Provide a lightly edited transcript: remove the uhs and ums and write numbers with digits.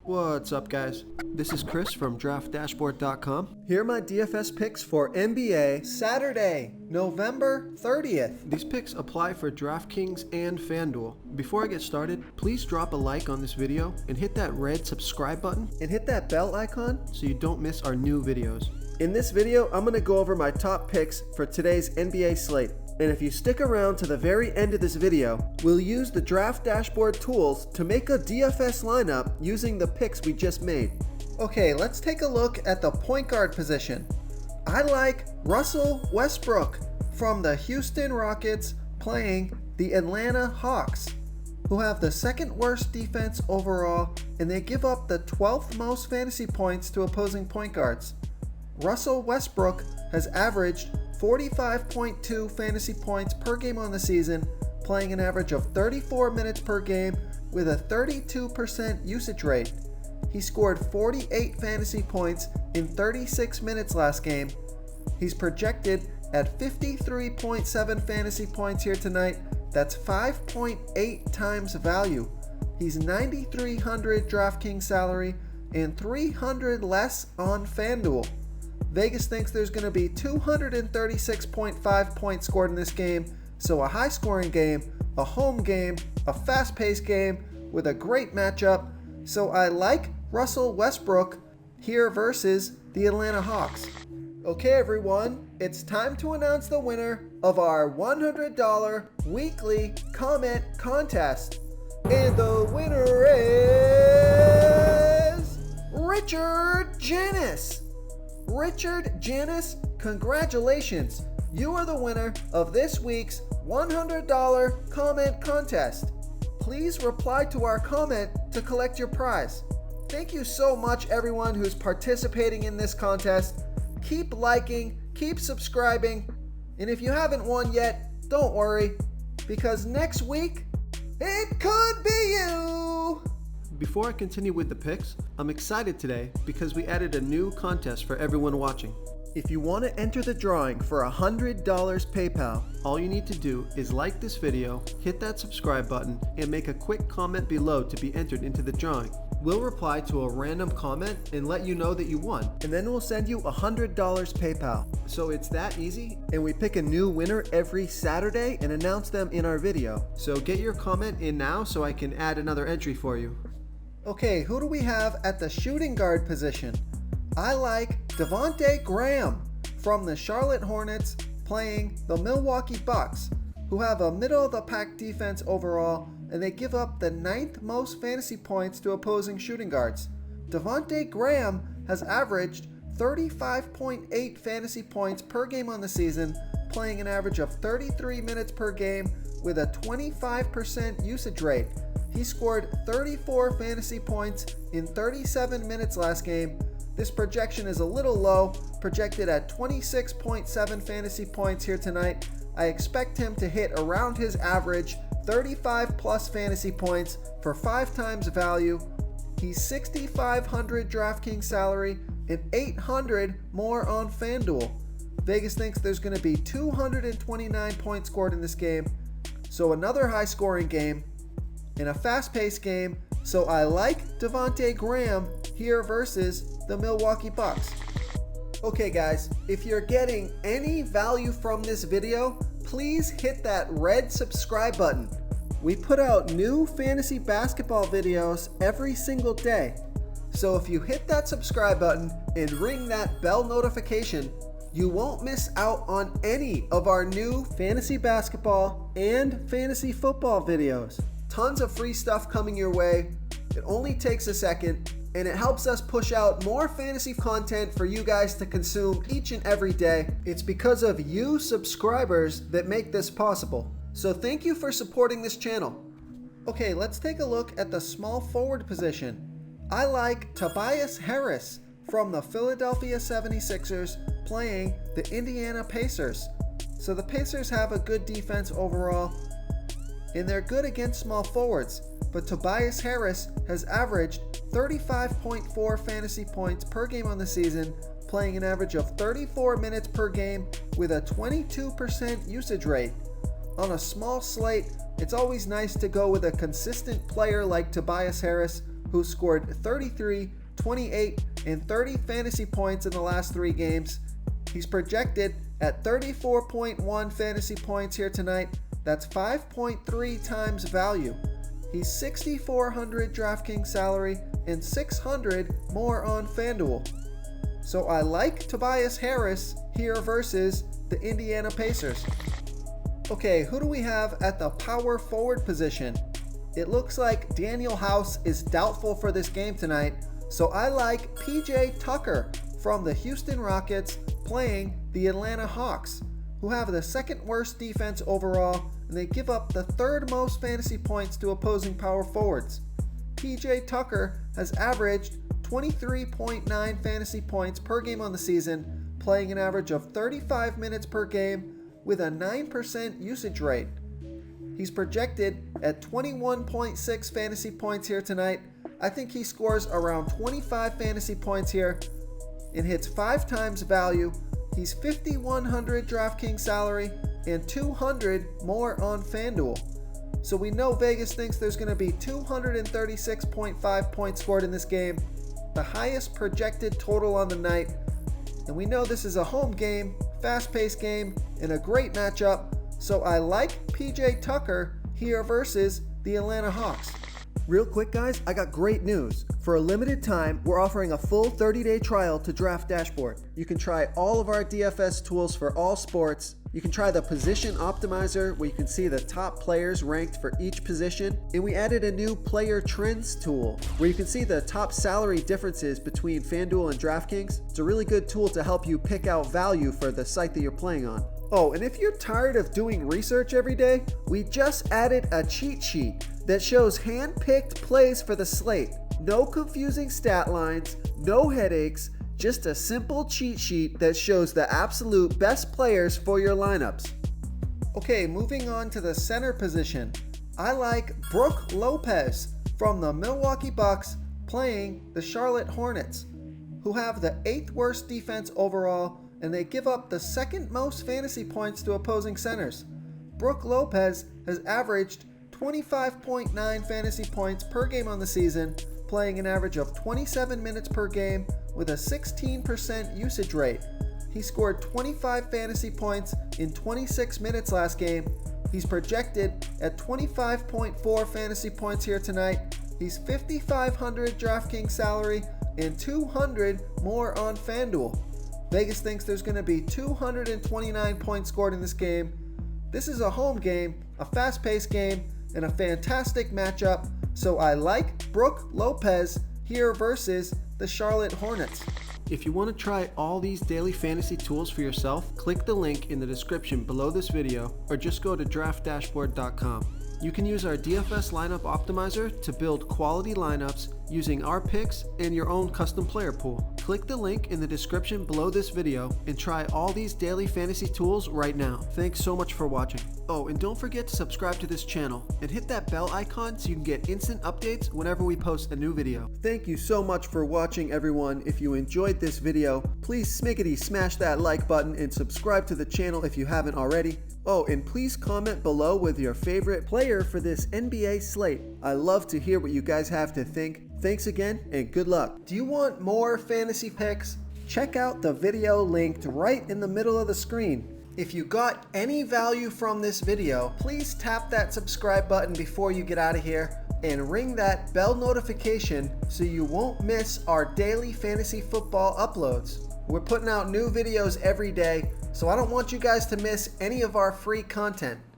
What's up, guys? This is Chris from DraftDashboard.com. Here are my DFS picks for NBA Saturday, November 30th. These picks apply for DraftKings and FanDuel. Before I get started, please drop a like on this video and hit that red subscribe button and hit that bell icon so you don't miss our new videos. In this video, I'm going to go over my top picks for today's NBA slate. And if you stick around to the very end of this video, we'll use the Draft Dashboard tools to make a DFS lineup using the picks we just made. Okay, let's take a look at the point guard position. I like Russell Westbrook from the Houston Rockets playing the Atlanta Hawks, who have the second worst defense overall, and they give up the 12th most fantasy points to opposing point guards. Russell Westbrook has averaged 45.2 fantasy points per game on the season, playing an average of 34 minutes per game with a 32% usage rate. He scored 48 fantasy points in 36 minutes last game. He's projected at 53.7 fantasy points here tonight. That's 5.8 times value. He's 9,300 DraftKings salary and 300 less on FanDuel. Vegas thinks there's going to be 236.5 points scored in this game, so a high-scoring game, a home game, a fast-paced game with a great matchup. So I like Russell Westbrook here versus the Atlanta Hawks. Okay, everyone, it's time to announce the winner of our $100 weekly comment contest. And the winner is Richard Janis. Richard Janis, congratulations! You are the winner of this week's $100 comment contest. Please reply to our comment to collect your prize. Thank you so much, everyone who's participating in this contest. Keep liking, keep subscribing, and if you haven't won yet, don't worry, because next week, it could be you! Before I continue with the picks, I'm excited today because we added a new contest for everyone watching. If you want to enter the drawing for $100 PayPal, all you need to do is like this video, hit that subscribe button, and make a quick comment below to be entered into the drawing. We'll reply to a random comment and let you know that you won, and then we'll send you $100 PayPal. So it's that easy, and we pick a new winner every Saturday and announce them in our video. So get your comment in now so I can add another entry for you. Okay, who do we have at the shooting guard position? I like Devonte Graham from the Charlotte Hornets playing the Milwaukee Bucks, who have a middle-of-the-pack defense overall, and they give up the 9th most fantasy points to opposing shooting guards. Devonte Graham has averaged 35.8 fantasy points per game on the season, playing an average of 33 minutes per game with a 25% usage rate. He scored 34 fantasy points in 37 minutes last game. This projection is a little low, projected at 26.7 fantasy points here tonight. I expect him to hit around his average 35 plus fantasy points for 5 times value. He's 6,500 DraftKings salary and 800 more on FanDuel. Vegas thinks there's going to be 229 points scored in this game. So another high scoring game in a fast-paced game, so I like Devonte Graham here versus the Milwaukee Bucks. Okay guys, if you're getting any value from this video, please hit that red subscribe button. We put out new fantasy basketball videos every single day. So if you hit that subscribe button and ring that bell notification, you won't miss out on any of our new fantasy basketball and fantasy football videos. Tons of free stuff coming your way. It only takes a second, and it helps us push out more fantasy content for you guys to consume each and every day. It's because of you subscribers that make this possible. So thank you for supporting this channel. Okay, let's take a look at the small forward position. I like Tobias Harris from the Philadelphia 76ers playing the Indiana Pacers. So the Pacers have a good defense overall, and they're good against small forwards, but Tobias Harris has averaged 35.4 fantasy points per game on the season, playing an average of 34 minutes per game with a 22% usage rate. On a small slate, it's always nice to go with a consistent player like Tobias Harris, who scored 33, 28, and 30 fantasy points in the last 3 games. He's projected at 34.1 fantasy points here tonight. That's 5.3 times value. He's $6,400 DraftKings salary and $600 more on FanDuel. So I like Tobias Harris here versus the Indiana Pacers. Okay, who do we have at the power forward position? It looks like Daniel House is doubtful for this game tonight, so I like PJ Tucker from the Houston Rockets playing the Atlanta Hawks, who have the 2nd worst defense overall, and they give up the 3rd most fantasy points to opposing power forwards. PJ Tucker has averaged 23.9 fantasy points per game on the season, playing an average of 35 minutes per game with a 9% usage rate. He's projected at 21.6 fantasy points here tonight. I think he scores around 25 fantasy points here and hits 5 times value. He's $5,100 DraftKings salary and $200 more on FanDuel. So we know Vegas thinks there's going to be 236.5 points scored in this game, the highest projected total on the night. And we know this is a home game, fast-paced game, and a great matchup. So I like PJ Tucker here versus the Atlanta Hawks. Real quick, guys, I got great news. For a limited time, we're offering a full 30-day trial to Draft Dashboard. You can try all of our DFS tools for all sports. You can try the Position Optimizer, where you can see the top players ranked for each position. And we added a new Player Trends tool, where you can see the top salary differences between FanDuel and DraftKings. It's a really good tool to help you pick out value for the site that you're playing on. Oh, and if you're tired of doing research every day, we just added a cheat sheet that shows hand-picked plays for the slate. No confusing stat lines, no headaches, just a simple cheat sheet that shows the absolute best players for your lineups. Okay, moving on to the center position. I like Brook Lopez from the Milwaukee Bucks playing the Charlotte Hornets, who have the 8th worst defense overall, and they give up the 2nd most fantasy points to opposing centers. Brook Lopez has averaged 25.9 fantasy points per game on the season, playing an average of 27 minutes per game with a 16% usage rate. He scored 25 fantasy points in 26 minutes last game. He's projected at 25.4 fantasy points here tonight. He's $5,500 DraftKings salary and $200 more on FanDuel. Vegas thinks there's going to be 229 points scored in this game. This is a home game, a fast-paced game, and a fantastic matchup, so I like Brook Lopez here versus the Charlotte Hornets. If you want to try all these daily fantasy tools for yourself, click the link in the description below this video or just go to draftdashboard.com. You can use our DFS lineup optimizer to build quality lineups using our picks and your own custom player pool. Click the link in the description below this video and try all these daily fantasy tools right now. Thanks so much for watching. Oh, and don't forget to subscribe to this channel and hit that bell icon so you can get instant updates whenever we post a new video. Thank you so much for watching, everyone. If you enjoyed this video, please smiggity smash that like button and subscribe to the channel if you haven't already. Oh, and please comment below with your favorite player for this NBA slate. I love to hear what you guys have to think. Thanks again and good luck. Do you want more fantasy picks? Check out the video linked right in the middle of the screen. If you got any value from this video, please tap that subscribe button before you get out of here and ring that bell notification so you won't miss our daily fantasy football uploads. We're putting out new videos every day, so I don't want you guys to miss any of our free content.